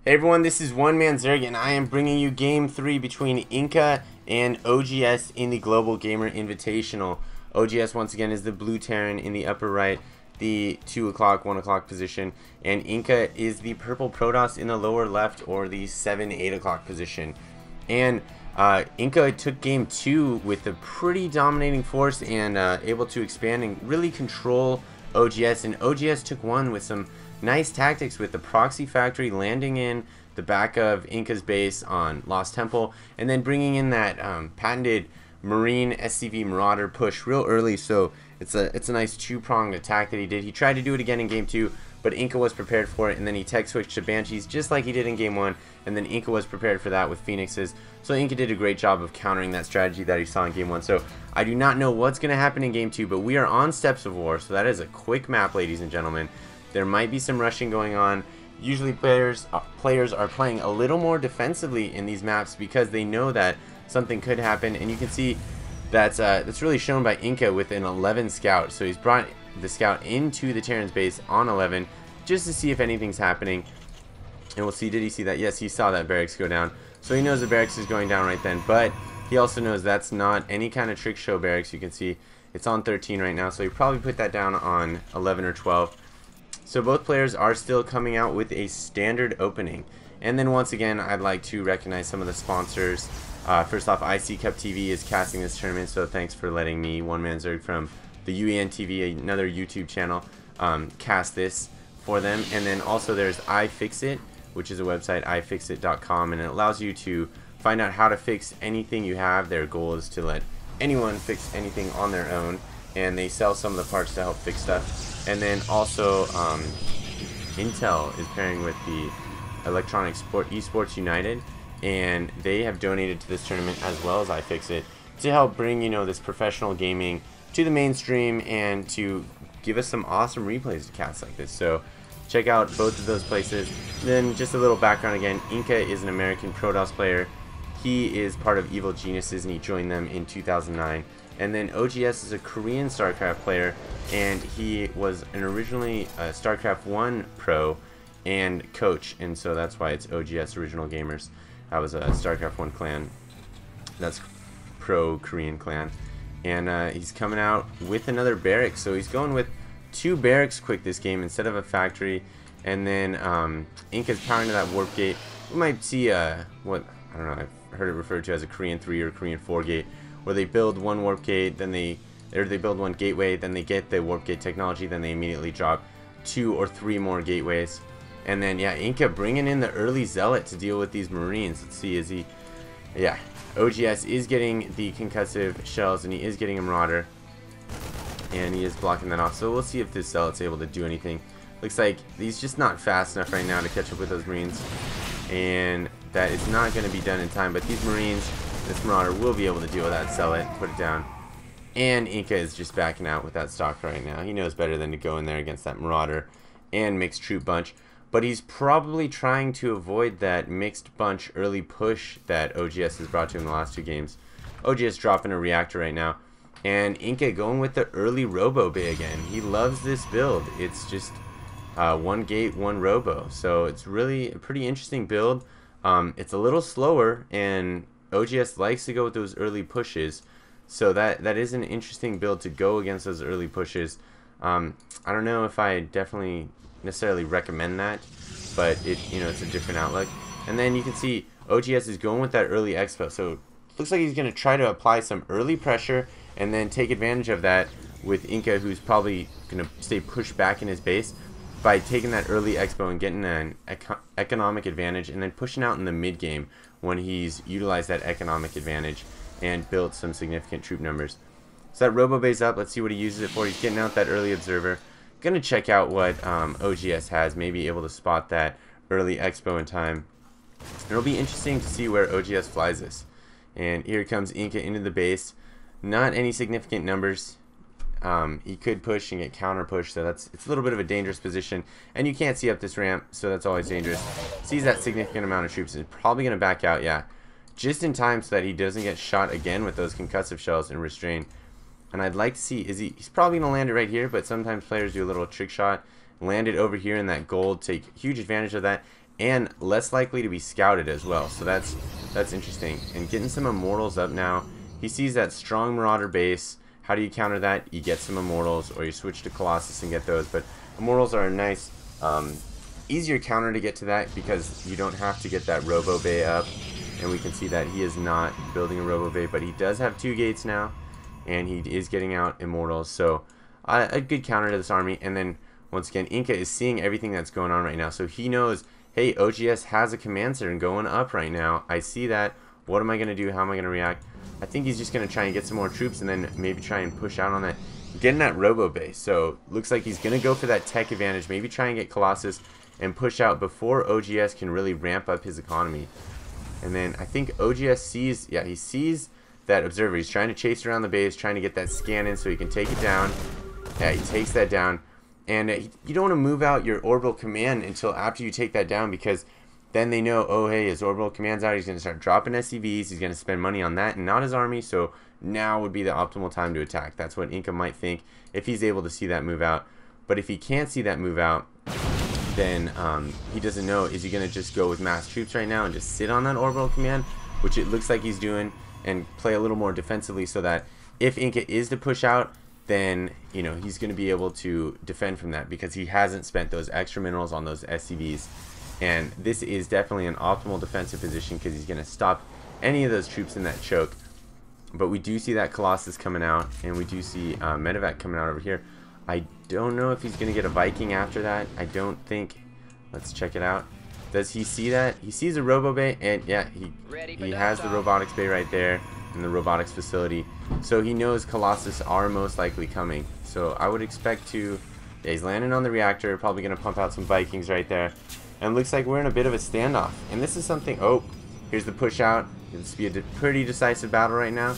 Hey everyone, this is One Man Zerg, and I am bringing you Game 3 between Inka and OGS in the Global Gamer Invitational. OGS once again is the blue Terran in the upper right, the 2 o'clock, 1 o'clock position, and Inka is the purple Protoss in the lower left, or the 7, 8 o'clock position. And Inka took Game 2 with a pretty dominating force and able to expand and really control OGS, and OGS took one with some nice tactics with the proxy factory landing in the back of Inka's base on Lost Temple, and then bringing in that patented Marine SCV Marauder push real early. So it's a nice two-pronged attack that he did. He tried to do it again in Game 2, but Inka was prepared for it, and then he tech switched to Banshees just like he did in Game 1, and then Inka was prepared for that with Phoenixes. So Inka did a great job of countering that strategy that he saw in Game 1. So I do not know what's going to happen in Game 2, but we are on Steps of War, so that is a quick map, ladies and gentlemen. There might be some rushing going on. Usually players are playing a little more defensively in these maps because they know that something could happen, and you can see that's really shown by Inka with an 11 scout. So he's brought the scout into the Terran's base on 11 just to see if anything's happening, and we'll see. Did he see that? Yes, he saw that barracks go down, so he knows the barracks is going down right then, but he also knows that's not any kind of trick show barracks. You can see it's on 13 right now, so he probably put that down on 11 or 12. So both players are still coming out with a standard opening. And then once again, I'd like to recognize some of the sponsors. First off, IC Cup TV is casting this tournament, so thanks for letting me, One Man Zerg from the UEN TV, another YouTube channel, cast this for them. And then also there's iFixit, which is a website, ifixit.com, and it allows you to find out how to fix anything you have. Their goal is to let anyone fix anything on their own, and they sell some of the parts to help fix stuff. And then also Intel is pairing with the Electronic Esports United, and they have donated to this tournament as well as iFixit to help bring, you know, this professional gaming to the mainstream and to give us some awesome replays to cast like this. So check out both of those places. Then just a little background again, Inka is an American Protoss player. He is part of Evil Geniuses and he joined them in 2009. And then OGS is a Korean StarCraft player, and he was originally a StarCraft 1 pro and coach, and so that's why it's OGS Original Gamers. I was a StarCraft 1 clan, that's pro Korean clan, and he's coming out with another barracks. So he's going with 2 barracks quick this game instead of a factory, and then Inka's powering to that warp gate. We might see what, I don't know, I've heard it referred to as a Korean 3 or Korean 4 gate, where they build one warp gate, then they build one gateway, then they get the warp gate technology, then they immediately drop 2 or 3 more gateways. And then, yeah, Inka bringing in the early Zealot to deal with these Marines. Let's see, is he... Yeah, OGS is getting the concussive shells, and he is getting a Marauder, and he is blocking that off. So we'll see if this Zealot's able to do anything. Looks like he's just not fast enough right now to catch up with those Marines, and that is not going to be done in time. But these Marines, this Marauder will be able to deal with that Zealot, put it down. And Inka is just backing out with that Stalker right now. He knows better than to go in there against that Marauder and mixed troop bunch. But he's probably trying to avoid that mixed bunch early push that OGS has brought to him in the last 2 games. OGS dropping a reactor right now. And Inka going with the early Robo Bay again. He loves this build. It's just 1 gate, 1 Robo. So it's really a pretty interesting build. It's a little slower, and OGS likes to go with those early pushes, so that is an interesting build to go against those early pushes. I don't know if I definitely necessarily recommend that, but it's a different outlook. And then you can see OGS is going with that early expo, so it looks like he's going to try to apply some early pressure and then take advantage of that with Inka, who's probably going to stay pushed back in his base, by taking that early expo and getting an economic advantage, and then pushing out in the mid game when he's utilized that economic advantage and built some significant troop numbers. So that Robo Bay's up. Let's see what he uses it for. He's getting out that early observer. Gonna check out what OGS has, maybe able to spot that early expo in time. It'll be interesting to see where OGS flies this. And here comes Inka into the base. Not any significant numbers. He could push and get counter push, so it's a little bit of a dangerous position, and you can't see up this ramp, so that's always dangerous. Sees that significant amount of troops, is probably going to back out, yeah, just in time so that he doesn't get shot again with those concussive shells and restrain. And I'd like to see, he's probably going to land it right here, but sometimes players do a little trick shot, land it over here in that gold, take huge advantage of that, and less likely to be scouted as well. So that's interesting. And getting some immortals up now. He sees that strong Marauder base. How do you counter that? You get some immortals, or you switch to Colossus and get those. But immortals are a nice, easier counter to get to that because you don't have to get that Robo Bay up. And we can see that he is not building a Robo Bay, but he does have 2 gates now, and he is getting out immortals. So a good counter to this army. And then once again, Inka is seeing everything that's going on right now, so he knows, hey, OGS has a command center going up right now. I see that. What am I going to do? How am I going to react? I think he's just going to try and get some more troops and then maybe try and push out on that, getting that Robo Base. So looks like he's going to go for that tech advantage, maybe try and get Colossus and push out before OGS can really ramp up his economy. And then I think OGS sees, yeah, he sees that observer. He's trying to chase around the base, trying to get that scan in so he can take it down. Yeah, he takes that down. And you don't want to move out your orbital command until after you take that down, because then they know, oh, hey, his orbital command's out. He's going to start dropping SCVs. He's going to spend money on that and not his army. So now would be the optimal time to attack. That's what Inka might think if he's able to see that move out. But if he can't see that move out, then he doesn't know, is he going to just go with mass troops right now and just sit on that orbital command, which it looks like he's doing, and play a little more defensively so that if Inka is to push out, then you know he's going to be able to defend from that because he hasn't spent those extra minerals on those SCVs. And this is definitely an optimal defensive position because he's going to stop any of those troops in that choke. But we do see that Colossus coming out, and we do see Medevac coming out over here. I don't know if he's going to get a Viking after that. I don't think. Let's check it out. Does he see that? He sees a Robo Bay, and yeah, he has the robotics bay right there in the robotics facility. So he knows Colossus are most likely coming. So I would expect to, yeah, he's landing on the reactor, probably going to pump out some Vikings right there. And it looks like we're in a bit of a standoff. And this is something, oh, here's the push out. This will be a pretty decisive battle right now.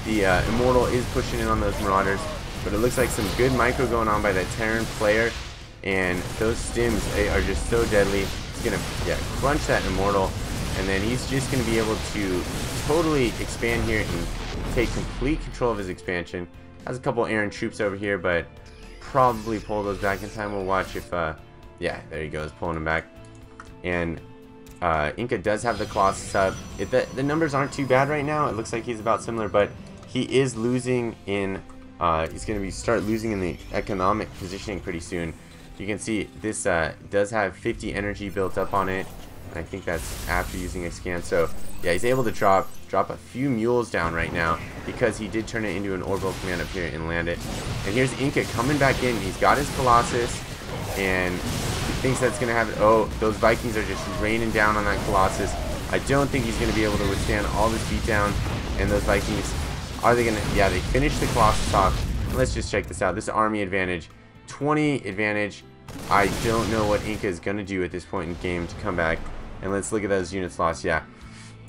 The Immortal is pushing in on those Marauders, but it looks like some good micro going on by that Terran player. And those stims are just so deadly. He's going to crunch that Immortal, and then he's just going to be able to totally expand here and take complete control of his expansion. Has a couple Aaron troops over here, but probably pull those back in time. We'll watch if, yeah, there he goes, pulling them back. And Inka does have the Colossus up. The numbers aren't too bad right now. It looks like he's about similar, but he is losing in, he's going to start losing in the economic positioning pretty soon. You can see this does have 50 energy built up on it. And I think that's after using a scan. So yeah, he's able to drop a few mules down right now because he did turn it into an orbital command up here and land it. And here's Inka coming back in. He's got his Colossus, and he thinks that's going to have it. Oh, those Vikings are just raining down on that Colossus. I don't think he's going to be able to withstand all this beatdown. And those Vikings, are they going to? Yeah, they finished the Colossus off. Let's just check this out. This army advantage, 20 advantage. I don't know what Inka is going to do at this point in the game to come back. And let's look at those units lost. Yeah,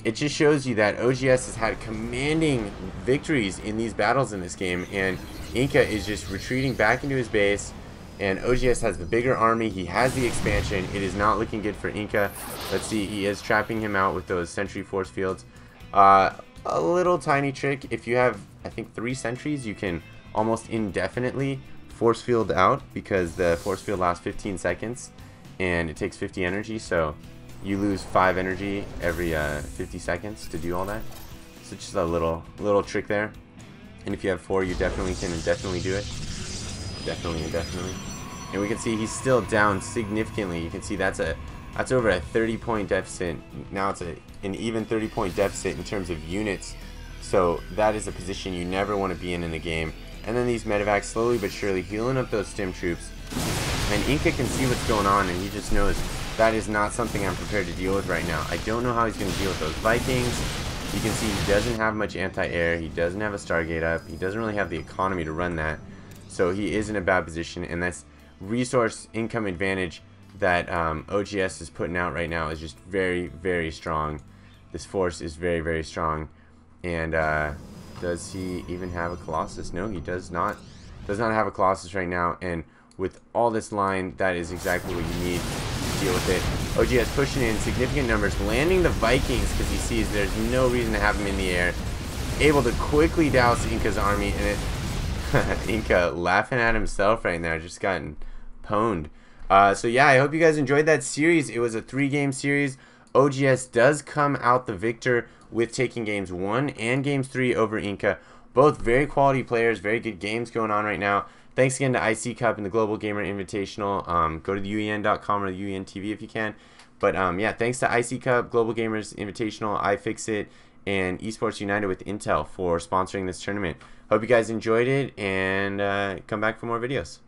it just shows you that OGS has had commanding victories in these battles in this game, and Inka is just retreating back into his base, and OGS has the bigger army. He has the expansion. It is not looking good for Inka. Let's see, he is trapping him out with those sentry force fields. A little tiny trick: if you have, I think, 3 sentries, you can almost indefinitely force field out, because the force field lasts 15 seconds and it takes 50 energy, so you lose 5 energy every 50 seconds to do all that. So just a little trick there. And if you have 4, you definitely can indefinitely do it. Definitely. And we can see he's still down significantly. You can see that's over a 30-point deficit. Now it's an even 30-point deficit in terms of units. So that is a position you never want to be in the game. And then these medevacs slowly but surely healing up those stim troops. And Inka can see what's going on, and he just knows that is not something I'm prepared to deal with right now. I don't know how he's going to deal with those Vikings. You can see he doesn't have much anti-air. He doesn't have a Stargate up. He doesn't really have the economy to run that. So he is in a bad position, and this resource income advantage that OGS is putting out right now is just very, very strong. This force is very, very strong. And does he even have a Colossus? No, he does not. Does not have a Colossus right now. And with all this line, that is exactly what you need to deal with it. OGS pushing in significant numbers, landing the Vikings because he sees there's no reason to have them in the air. Able to quickly douse Inka's army, and Inka laughing at himself right now, just gotten pwned. So yeah, I hope you guys enjoyed that series. It was a 3-game series. OGS does come out the victor with taking games 1 and games 3 over Inka. Both very quality players, very good games going on right now. Thanks again to IC Cup and the Global Gamer Invitational. Go to the UEN.com or the UEN TV if you can. But yeah, thanks to IC Cup, Global Gamers Invitational, iFixit, and Esports United with Intel for sponsoring this tournament. Hope you guys enjoyed it, and come back for more videos.